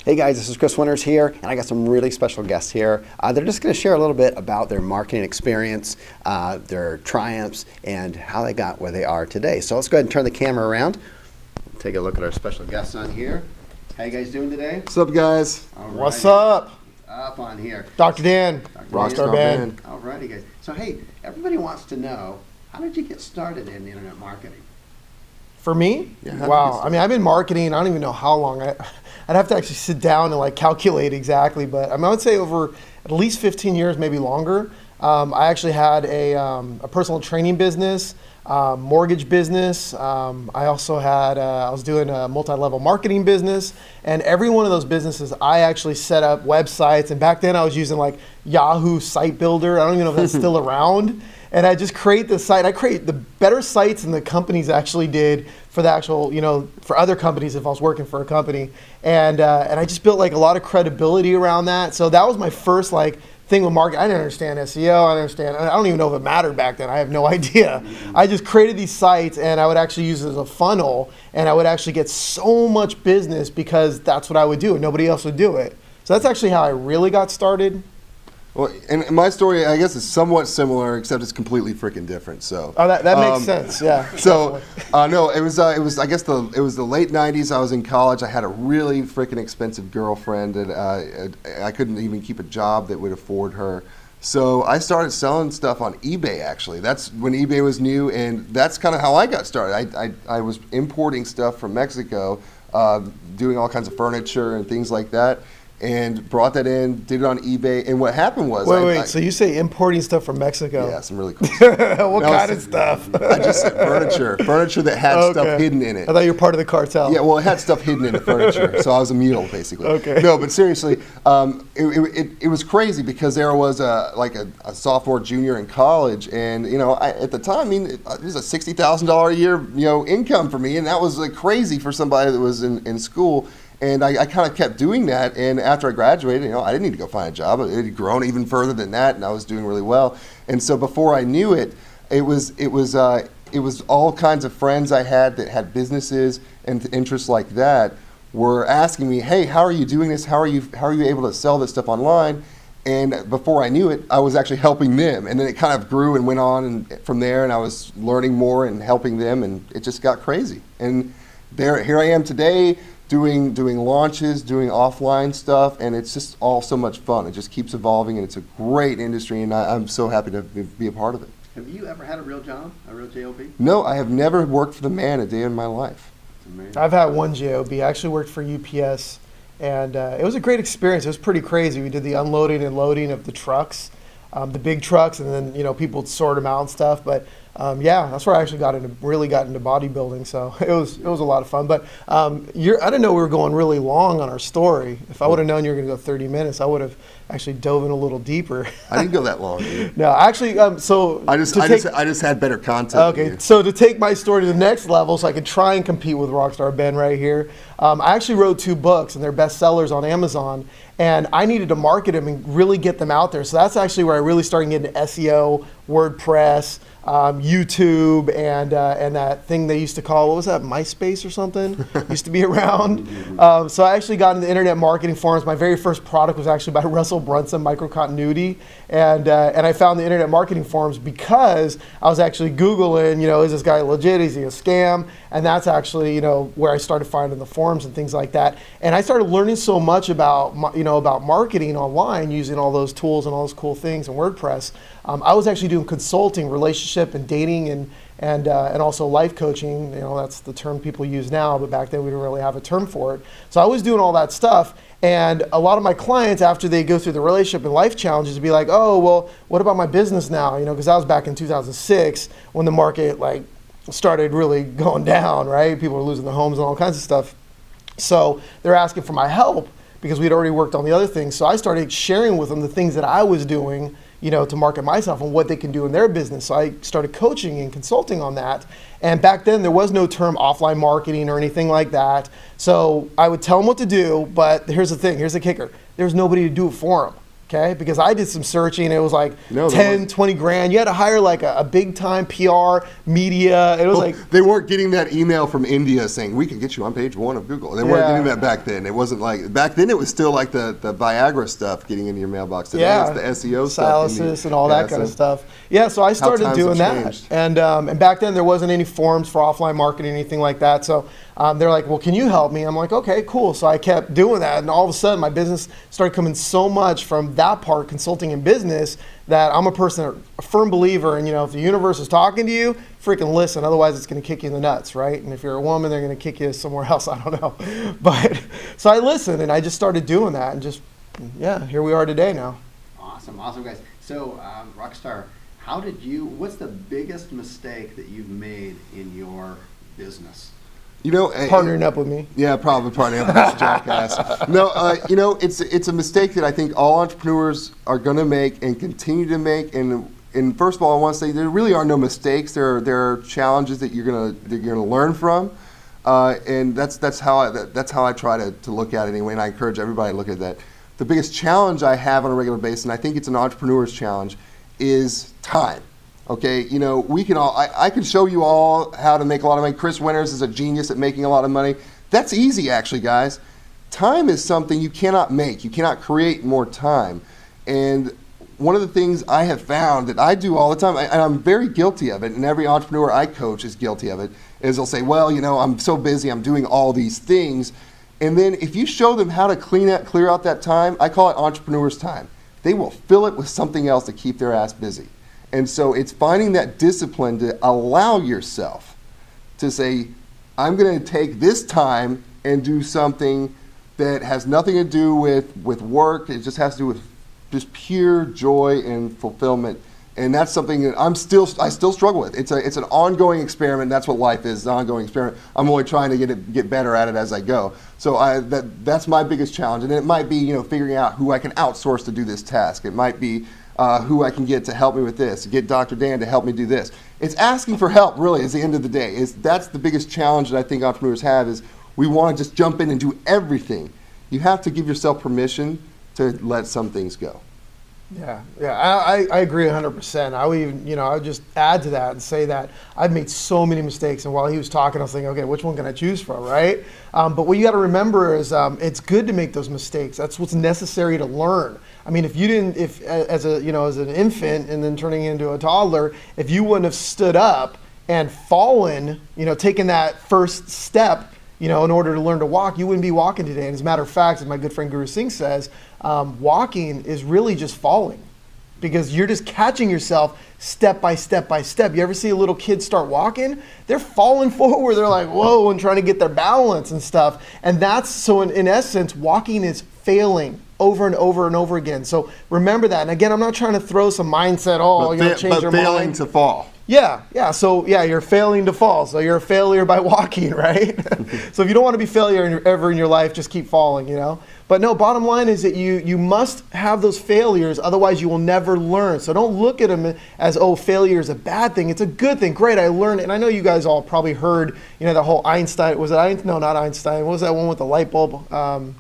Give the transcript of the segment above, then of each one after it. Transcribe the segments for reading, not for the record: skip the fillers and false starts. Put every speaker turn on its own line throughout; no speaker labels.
Hey guys, this is Chris Winters here, and I got some really special guests here. They're just going to share a little bit about their marketing experience, their triumphs, and how they got where they are today. So let's go ahead and turn the camera around. Take a look at our special guests on here. How you guys doing today?
What's up, guys?
What's up?
Up on here.
Dr. Dan, Rockstar Band.
Alrighty, guys. So hey, everybody wants to know, how did you get started in internet marketing?
For me?
Yeah,
Wow. I mean, I've been marketing, I don't even know how long. I'd have to actually sit down and like calculate exactly, but I mean, I would say over at least 15 years, maybe longer. I actually had a personal training business, mortgage business. I also had, I was doing a multi-level marketing business, and every one of those businesses, I actually set up websites. And back then I was using like Yahoo Site Builder. I don't even know if that's still around. And I just create the site. I create the better sites than the companies actually did for the actual, for other companies if I was working for a company. And I just built like a lot of credibility around that. So that was my first like thing with marketing. I didn't understand SEO. I don't even know if it mattered back then. I have no idea. I just created these sites, and I would actually use it as a funnel, and I would actually get so much business because that's what I would do, and nobody else would do it. So that's actually how I really got started.
Well, and my story, I guess, is somewhat similar, except it's completely freaking different. So.
Oh, that makes sense. Yeah.
So, no, it was. I guess it was the late '90s. I was in college. I had a really freaking expensive girlfriend, and I couldn't even keep a job that would afford her. So I started selling stuff on eBay. Actually, that's when eBay was new, and that's kind of how I got started. I was importing stuff from Mexico, doing all kinds of furniture and things like that. And brought that in, did it on eBay, and what happened was...
Wait, so you say importing stuff from Mexico?
Yeah, some really cool stuff.
What kind of stuff?
I just said furniture that had stuff hidden in it.
I thought you were part of the cartel.
Yeah, well, it had stuff hidden in the furniture, so I was a mule, basically.
Okay.
No, but seriously, it was crazy because there was a sophomore, junior in college, and at the time, I mean, it was a $60,000 a year income for me, and that was like crazy for somebody that was in school. And I kind of kept doing that, and after I graduated, I didn't need to go find a job. It had grown even further than that, and I was doing really well. And so before I knew it, it was all kinds of friends I had that had businesses and interests like that were asking me, "Hey, how are you doing this? How are you able to sell this stuff online?" And before I knew it, I was actually helping them, and then it kind of grew and went on, and from there, and I was learning more and helping them, and it just got crazy. And here I am today. Doing launches, doing offline stuff, and it's just all so much fun. It just keeps evolving, and it's a great industry, and I'm so happy to be a part of it.
Have you ever had a real job, a real JOB?
No, I have never worked for the man a day in my life.
I've had one JOB. I actually worked for UPS, and it was a great experience. It was pretty crazy. We did the unloading and loading of the trucks, the big trucks, and then people would sort them out and stuff. But yeah, that's where I actually really got into bodybuilding. So it was a lot of fun. But I didn't know we were going really long on our story. If I would have known you were going to go 30 minutes, I would have actually dove in a little deeper.
I didn't go that long, dude.
No, actually, so
I just had better content.
Okay, so to take my story to the next level, so I could try and compete with Rockstar Ben right here, I actually wrote 2 books, and they're bestsellers on Amazon. And I needed to market them and really get them out there. So that's actually where I really started getting into SEO, WordPress, YouTube, and that thing they used to call, what was that, MySpace or something? Used to be around. So I actually got into internet marketing forums. My very first product was actually by Russell Brunson, Microcontinuity. And I found the internet marketing forums because I was actually Googling, is this guy legit? Is he a scam? And that's actually, where I started finding the forums and things like that. And I started learning so much about, about marketing online using all those tools and all those cool things in WordPress. I was actually doing consulting, relationship and dating, and also life coaching. That's the term people use now, but back then we didn't really have a term for it. So I was doing all that stuff. And a lot of my clients, after they go through the relationship and life challenges, would be like, "Oh, well, what about my business now?" Because that was back in 2006 when the market started really going down, right? People were losing their homes and all kinds of stuff. So they're asking for my help because we'd already worked on the other things. So I started sharing with them the things that I was doing, to market myself and what they can do in their business. So I started coaching and consulting on that. And back then there was no term offline marketing or anything like that. So I would tell them what to do, but here's the thing, here's the kicker. There's nobody to do it for them. Okay, because I did some searching. It was like
No,
10, 20 grand. You had to hire like a big time PR media. It was like,
They weren't getting that email from India saying we can get you on page 1 of Google. They weren't
Yeah.
getting that back then. It wasn't like back then. It was still like the Viagra stuff getting into your mailbox. Today
yeah,
it's the SEO stuff.
Silasys and all that kind of
so-
stuff. Yeah, so I started
times
doing
have
that,
changed.
and back then there wasn't any forums for offline marketing, anything like that. So they're like, "Well, can you help me?" I'm like, "Okay, cool." So I kept doing that, and all of a sudden my business started coming so much from that part, consulting and business, that I'm a firm believer in, if the universe is talking to you, freaking listen. Otherwise, it's going to kick you in the nuts, right? And if you're a woman, they're going to kick you somewhere else. I don't know, but so I listened, and I just started doing that, and just here we are today now.
Awesome, guys. So, Rockstar, what's the biggest mistake that you've made in your business?
Partnering up with me.
Yeah, probably partnering up with this jackass. No, it's a mistake that I think all entrepreneurs are going to make and continue to make. And first of all, I want to say there really are no mistakes. There are challenges that you're gonna learn from, and that's how I try to look at it anyway. And I encourage everybody to look at that. The biggest challenge I have on a regular basis, and I think it's an entrepreneur's challenge, is time. Okay, we can all. I can show you all how to make a lot of money. Chris Winters is a genius at making a lot of money. That's easy, actually, guys. Time is something you cannot make. You cannot create more time. And one of the things I have found that I do all the time, and I'm very guilty of it, and every entrepreneur I coach is guilty of it, is they'll say, well, I'm so busy, I'm doing all these things. And then if you show them how to clear out that time, I call it entrepreneur's time. They will fill it with something else to keep their ass busy. And so it's finding that discipline to allow yourself to say, I'm going to take this time and do something that has nothing to do with work. It just has to do with just pure joy and fulfillment. And that's something that I still struggle with. It's an ongoing experiment. That's what life is, an ongoing experiment. I'm only trying to get better at it as I go. So that's my biggest challenge. And it might be figuring out who I can outsource to do this task. It might be who I can get to help me with this, get Dr. Dan to help me do this. It's asking for help, really, is the end of the day. That's the biggest challenge that I think entrepreneurs have, is we want to just jump in and do everything. You have to give yourself permission to let some things go.
Yeah, I agree 100%. I would even, I would just add to that and say that I've made so many mistakes. And while he was talking, I was thinking, okay, which one can I choose from, right? But what you got to remember is it's good to make those mistakes. That's what's necessary to learn. I mean, if as an infant and then turning into a toddler, if you wouldn't have stood up and fallen, taken that first step, in order to learn to walk, you wouldn't be walking today. And as a matter of fact, as my good friend Guru Singh says, walking is really just falling, because you're just catching yourself step by step by step. You ever see a little kid start walking? They're falling forward. They're like, whoa, and trying to get their balance and stuff. And that's, so in essence, walking is failing over and over and over again. So remember that. And again, I'm not trying to throw some mindset, change your
failing
mind.
to fall.
Yeah. So you're failing to fall. So you're a failure by walking, right? So if you don't want to be failure ever in your life, just keep falling, But no, bottom line is that you must have those failures, otherwise you will never learn. So don't look at them as, failure is a bad thing. It's a good thing. Great, I learned. And I know you guys all probably heard, the whole Einstein, was it Einstein? No, not Einstein. What was that one with the light bulb?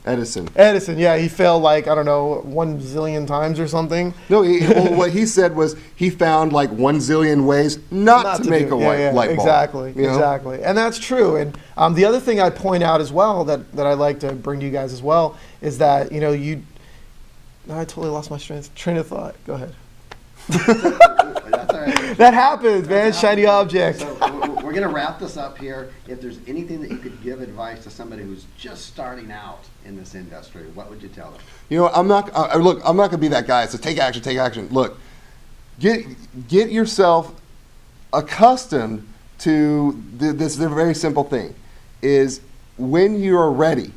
Edison,
yeah, he failed 1 zillion times or something.
No, what he said was he found 1 zillion ways not to make a light bulb.
Exactly. And that's true. And the other thing I'd point out as well that I'd like to bring to you guys as well is that, I totally lost my train of thought. Go ahead.
That's all right.
That happens, man. Shiny object.
So we're going to wrap this up here. If there's anything that you could give advice to somebody who's just starting out in this industry, what would you tell them?
I'm not going to be that guy. So take action. Look, get yourself accustomed to this very simple thing, is when you are ready,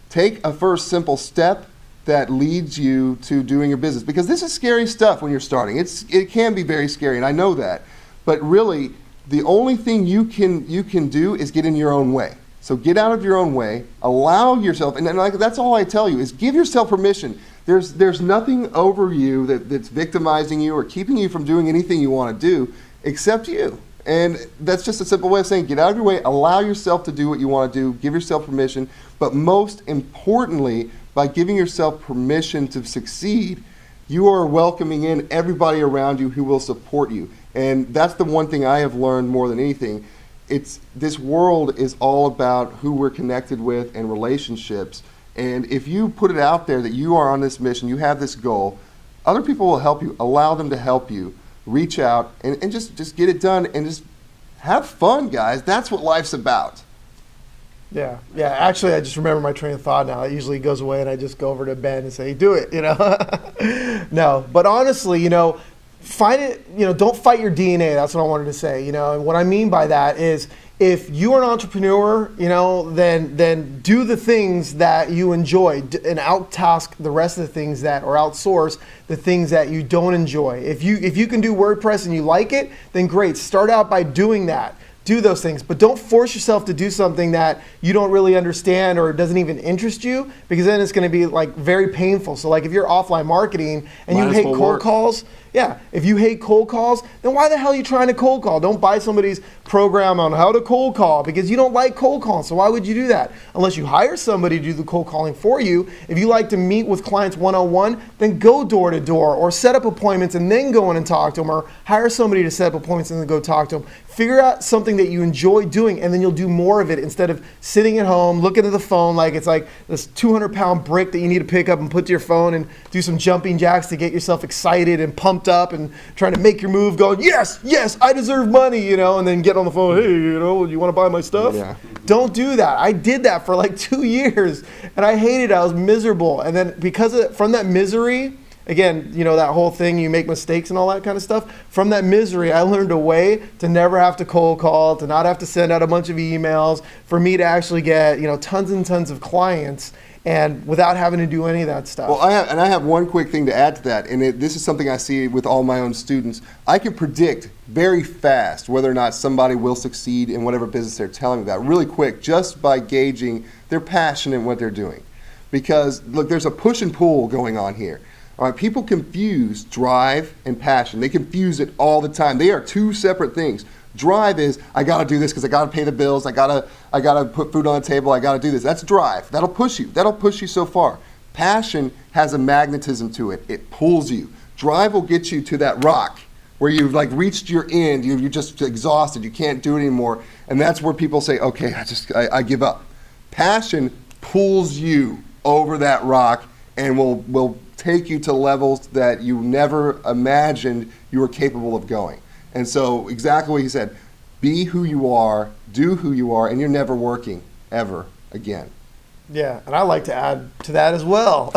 take a first simple step that leads you to doing your business. Because this is scary stuff when you're starting. It can be very scary, and I know that. But really, the only thing you can do is get in your own way. So get out of your own way, allow yourself, and that's all I tell you, is give yourself permission. There's nothing over you that's victimizing you or keeping you from doing anything you want to do except you. And that's just a simple way of saying, get out of your way, allow yourself to do what you want to do, give yourself permission, but most importantly, by giving yourself permission to succeed, you are welcoming in everybody around you who will support you. And that's the one thing I have learned more than anything. This world is all about who we're connected with and relationships. And if you put it out there that you are on this mission, you have this goal, other people will help you. Allow them to help you. Reach out and just get it done and just have fun, guys. That's what life's about.
Yeah. Actually, I just remember my train of thought now. It usually goes away, and I just go over to Ben and say, "Do it," No, but honestly, find it. Don't fight your DNA. That's what I wanted to say. And what I mean by that is, if you are an entrepreneur, then do the things that you enjoy and out-task the rest of the things or outsource the things that you don't enjoy. If you can do WordPress and you like it, then great. Start out by doing that. Do those things, but don't force yourself to do something that you don't really understand or doesn't even interest you, because then it's going to be like very painful. So like if you're offline marketing and you hate cold calls, if you hate cold calls, then why the hell are you trying to cold call? Don't buy somebody's program on how to cold call, because you don't like cold calling. So why would you do that? Unless you hire somebody to do the cold calling for you. If you like to meet with clients one-on-one, then go door to door or set up appointments and then go in and talk to them, or hire somebody to set up appointments and then go talk to them. Figure out something that you enjoy doing, and then you'll do more of it instead of sitting at home looking at the phone like it's like this 200-pound brick that you need to pick up and put to your phone and do some jumping jacks to get yourself excited and pumped up and trying to make your move, going, yes, I deserve money, and then get on the phone, hey, you want to buy my stuff?
Yeah.
Don't do that. I did that for like 2 years, and I hated it. I was miserable. And then from that misery, again, that whole thing, you make mistakes and all that kind of stuff. From that misery, I learned a way to never have to cold call, to not have to send out a bunch of emails, for me to actually get, tons and tons of clients, and without having to do any of that stuff.
Well, I have one quick thing to add to that, and this is something I see with all my own students. I can predict very fast whether or not somebody will succeed in whatever business they're telling me about, really quick, just by gauging their passion in what they're doing. Because, look, there's a push and pull going on here. All right, people confuse drive and passion. They confuse it all the time. They are two separate things. Drive is, I gotta do this because I gotta pay the bills, I gotta put food on the table, I gotta do this. That's drive. That'll push you so far. Passion has a magnetism to it. It pulls you. Drive will get you to that rock where you've like reached your end, you're just exhausted, you can't do it anymore, and that's where people say, okay, I give up. Passion pulls you over that rock and will take you to levels that you never imagined you were capable of going. And so exactly what he said, be who you are, do who you are, and you're never working ever again.
Yeah, and I like to add to that as well.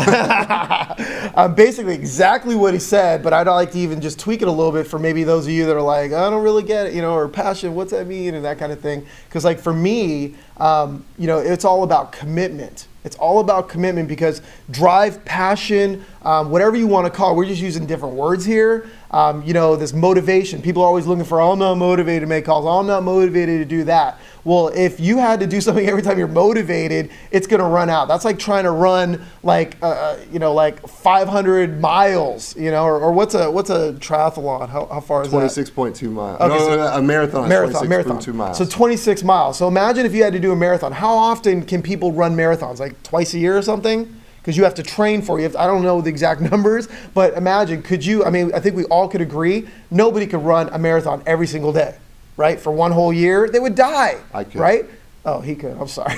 Basically exactly what he said, but I'd like to even just tweak it a little bit for maybe those of you that are like, I don't really get it, or passion, what's that mean, and that kind of thing. Because like for me, it's all about commitment. It's all about commitment, because drive, passion, whatever you want to call it, we're just using different words here. This motivation. People are always looking for, I'm not motivated to make calls. I'm not motivated to do that. Well, if you had to do something every time you're motivated, it's going to run out. That's like trying to run like 500 miles, or what's a triathlon? How far is that?
26.2 miles.
Okay,
no, a marathon is 26.2 miles.
So 26 miles. So imagine if you had to do a marathon. How often can people run marathons? Like twice a year or something? Because you have to train for it. I don't know the exact numbers, but imagine, I think we all could agree, nobody could run a marathon every single day, right? For one whole year, they would die,
I could.
Right? Oh, he could, I'm sorry.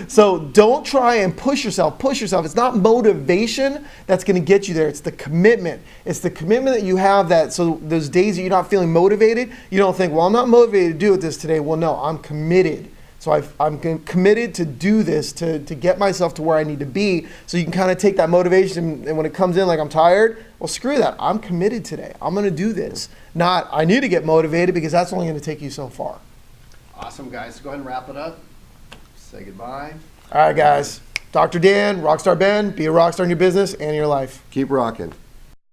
So don't try and push yourself. It's not motivation that's gonna get you there, it's the commitment. It's the commitment that you have, so those days that you're not feeling motivated, you don't think, well, I'm not motivated to do this today. Well, no, I'm committed. So I'm committed to do this, to get myself to where I need to be. So you can kind of take that motivation, and when it comes in like I'm tired, well, screw that. I'm committed today. I'm going to do this. Not I need to get motivated, because that's only going to take you so far.
Awesome, guys. Go ahead and wrap it up. Say goodbye.
All right, guys. Dr. Dan, Rockstar Ben, be a rockstar in your business and your life.
Keep rocking.